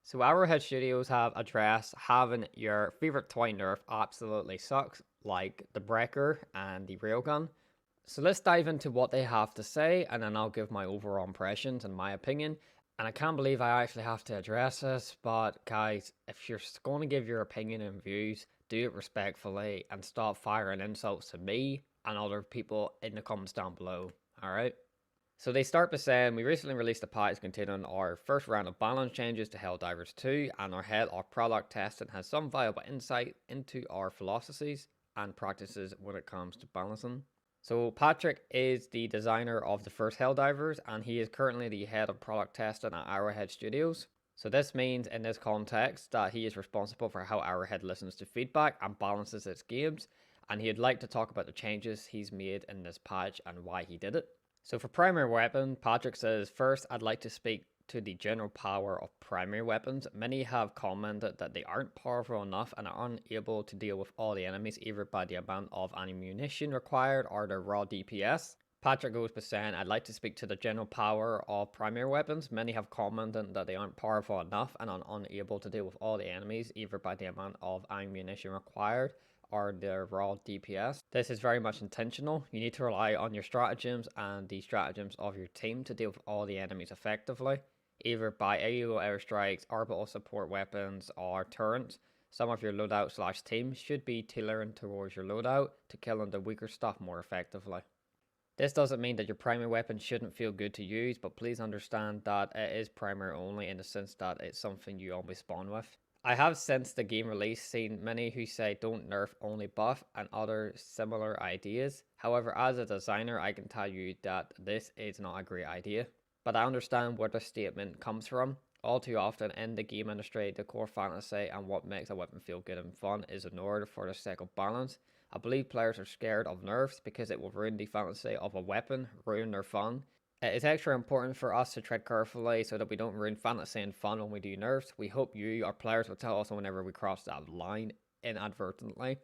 So Arrowhead Studios have addressed having your favorite toy nerf absolutely sucks, like the Breaker and the Railgun. So let's dive into what they have to say, and then I'll give my overall impressions and my opinion. And I can't believe I actually have to address this, but guys, if you're going to give your opinion and views, do it respectfully and stop firing insults to me and other people in the comments down below, alright? So they start by saying, we recently released a patch containing our first round of balance changes to Helldivers 2, and our head of product testing has some valuable insight into our philosophies and practices when it comes to balancing. So Patrick is the designer of the first Helldivers, and he is currently the head of product testing at Arrowhead Studios. So this means in this context that he is responsible for how Arrowhead listens to feedback and balances its games, and he'd like to talk about the changes he's made in this patch and why he did it. So for primary weapon, Patrick says, first I'd like to speak to the general power of primary weapons. Many have commented that they aren't powerful enough and are unable to deal with all the enemies, either by the amount of ammunition required or their raw DPS. Patrick goes by saying, I'd like to speak to the general power of primary weapons. Many have commented that they aren't powerful enough and are unable to deal with all the enemies, either by the amount of ammunition required or their raw DPS. This is very much intentional. You need to rely on your stratagems and the stratagems of your team to deal with all the enemies effectively, either by aerial airstrikes, orbital support weapons, or turrets. Some of your loadout slash team should be tailoring towards your loadout to killing the weaker stuff more effectively. This doesn't mean that your primary weapon shouldn't feel good to use, but please understand that it is primary only in the sense that it's something you always spawn with. I have since the game release seen many who say don't nerf only buff and other similar ideas. However, as a designer I can tell you that this is not a great idea. But I understand where the statement comes from. All too often in the game industry, the core fantasy and what makes a weapon feel good and fun is ignored for the sake of balance. I believe players are scared of nerfs because it will ruin the fantasy of a weapon, ruin their fun. It is extra important for us to tread carefully so that we don't ruin fantasy and fun when we do nerfs. We hope you, our players, will tell us whenever we cross that line inadvertently.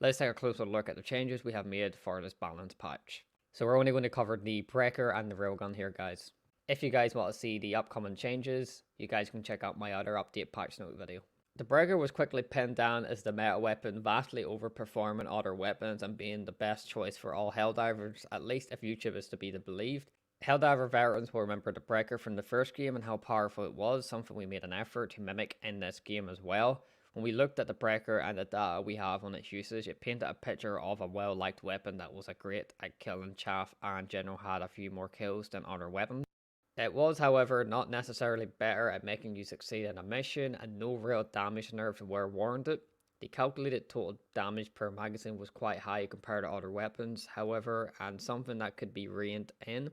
Let's take a closer look at the changes we have made for this balance patch. So we're only going to cover the Breaker and the Railgun here, guys. If you guys want to see the upcoming changes, you guys can check out my other update patch note video. The Breaker was quickly pinned down as the meta weapon, vastly overperforming other weapons and being the best choice for all Helldivers, at least if YouTube is to be believed. Helldiver veterans will remember the Breaker from the first game and how powerful it was, something we made an effort to mimic in this game as well. When we looked at the Breaker and the data we have on its usage, it painted a picture of a well-liked weapon that was great at killing chaff and general had a few more kills than other weapons. It was, however, not necessarily better at making you succeed in a mission, and no real damage nerfs were warranted. The calculated total damage per magazine was quite high compared to other weapons, however, and something that could be reined in.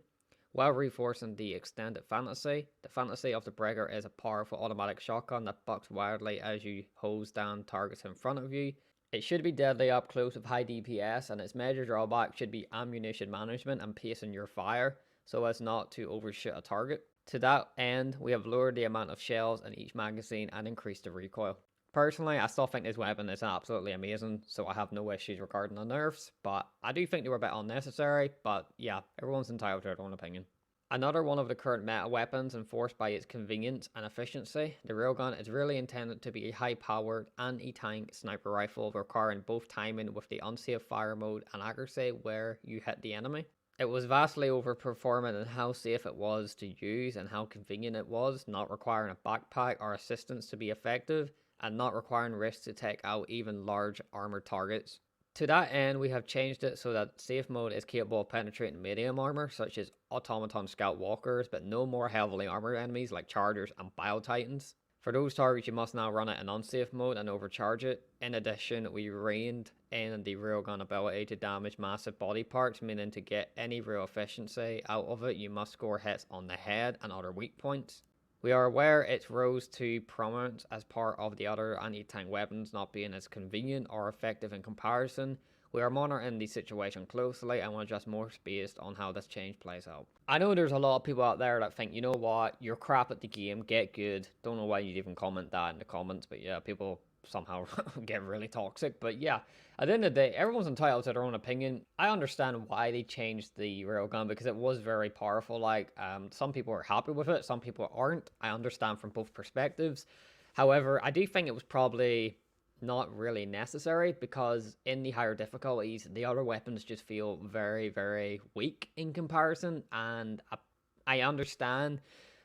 While reinforcing the extended fantasy, the fantasy of the Breaker is a powerful automatic shotgun that bucks wildly as you hose down targets in front of you. It should be deadly up close with high DPS, and its major drawback should be ammunition management and pacing your fire so as not to overshoot a target. To that end, we have lowered the amount of shells in each magazine and increased the recoil. Personally, I still think this weapon is absolutely amazing, so I have no issues regarding the nerfs, but I do think they were a bit unnecessary, but yeah, everyone's entitled to their own opinion. Another one of the current meta weapons enforced by its convenience and efficiency, the Railgun is really intended to be a high-powered anti-tank sniper rifle requiring both timing with the unsafe fire mode and accuracy where you hit the enemy. It was vastly overperforming in how safe it was to use and how convenient it was, not requiring a backpack or assistance to be effective, and not requiring risk to take out even large armored targets. To that end, we have changed it so that safe mode is capable of penetrating medium armor, such as automaton scout walkers, but no more heavily armored enemies like chargers and bio-titans. For those targets, you must now run it in unsafe mode and overcharge it. In addition, we reined in the Railgun ability to damage massive body parts, meaning to get any real efficiency out of it, you must score hits on the head and other weak points. We are aware it rose to prominence as part of the other anti-tank weapons not being as convenient or effective in comparison. We are monitoring the situation closely and will adjust more based on how this change plays out. I know there's a lot of people out there that think, you know what, you're crap at the game, get good. Don't know why you'd even comment that in the comments, but yeah, people somehow get really toxic. But yeah, at the end of the day, everyone's entitled to their own opinion. I understand why they changed the railgun because it was very powerful. Like, some people are happy with it, some people aren't. I understand from both perspectives. However, I do think it was probably not really necessary because in the higher difficulties, the other weapons just feel very, very weak in comparison. And I understand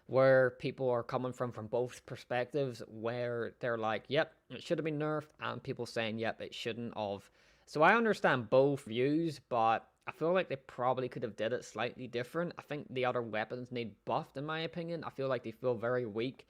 where people are coming from both perspectives, where they're like, yep, it should have been nerfed, and people saying, yep, it shouldn't have. So I understand both views, but I feel like they probably could have did it slightly different. I think the other weapons need buffed, in my opinion. I feel like they feel very weak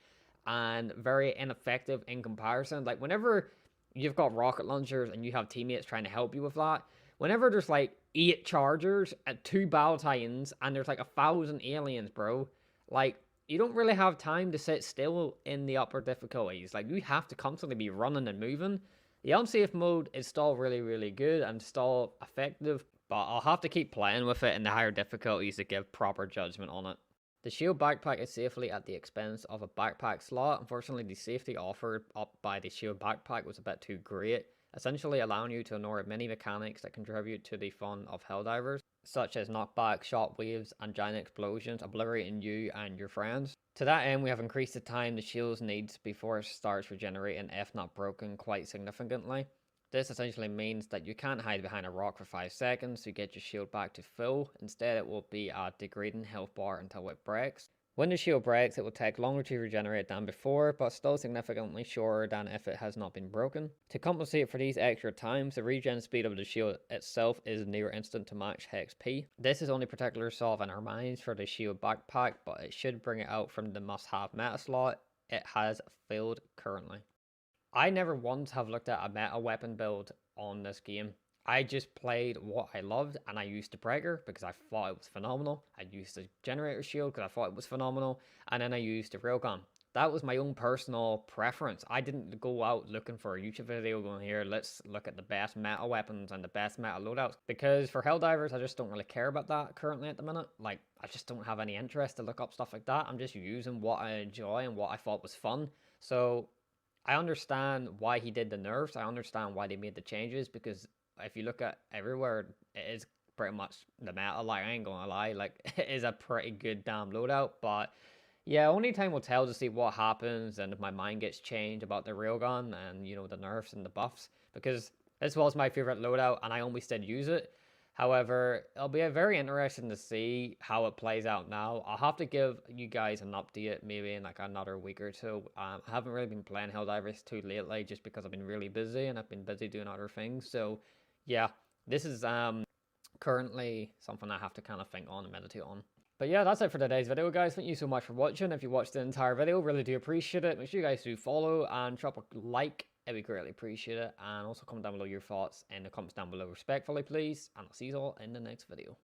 and very ineffective in comparison. Like, whenever you've got rocket launchers and you have teammates trying to help you with that, whenever there's like 8 chargers and 2 battle titans and there's like 1,000 aliens, bro, like, you don't really have time to sit still in the upper difficulties. Like, you have to constantly be running and moving. The unsafe mode is still really, really good and still effective, but I'll have to keep playing with it in the higher difficulties to give proper judgment on it. The shield backpack is safely at the expense of a backpack slot. Unfortunately, the safety offered up by the shield backpack was a bit too great, essentially allowing you to ignore many mechanics that contribute to the fun of Helldivers, such as knockback, shockwaves, and giant explosions, obliterating you and your friends. To that end, we have increased the time the shield needs before it starts regenerating, if not broken, quite significantly. This essentially means that you can't hide behind a rock for 5 seconds to get your shield back to full. Instead, it will be a degrading health bar until it breaks. When the shield breaks, it will take longer to regenerate than before, but still significantly shorter than if it has not been broken. To compensate for these extra times, the regen speed of the shield itself is near instant to match XP. This is only particularly solved in our minds for the shield backpack, but it should bring it out from the must-have meta slot. It has failed currently. I never once have looked at a meta weapon build on this game. I just played what I loved, and I used the breaker because I thought it was phenomenal. I used the generator shield because I thought it was phenomenal, and then I used the railgun. That was my own personal preference. I didn't go out looking for a YouTube video going, here, let's look at the best meta weapons and the best meta loadouts, because for Helldivers, I just don't really care about that currently at the minute. Like, I just don't have any interest to look up stuff like that. I'm just using what I enjoy and what I thought was fun. So I understand why he did the nerfs. I understand why they made the changes, because if you look at everywhere, it is pretty much the meta. Like, I ain't gonna lie, like, it is a pretty good damn loadout. But yeah, only time will tell to see what happens and if my mind gets changed about the railgun and, you know, the nerfs and the buffs, because this was my favorite loadout and I always did use it. However, it'll be very interesting to see how it plays out now. I'll have to give you guys an update maybe in like another week or two. I haven't really been playing Helldivers too lately just because I've been really busy and I've been busy doing other things. So yeah, this is currently something I have to kind of think on and meditate on. But yeah, that's it for today's video, guys. Thank you so much for watching. If you watched the entire video, really do appreciate it. Make sure you guys do follow and drop a like. It'd be greatly appreciated. And also comment down below your thoughts in the comments down below respectfully, please. And I'll see you all in the next video.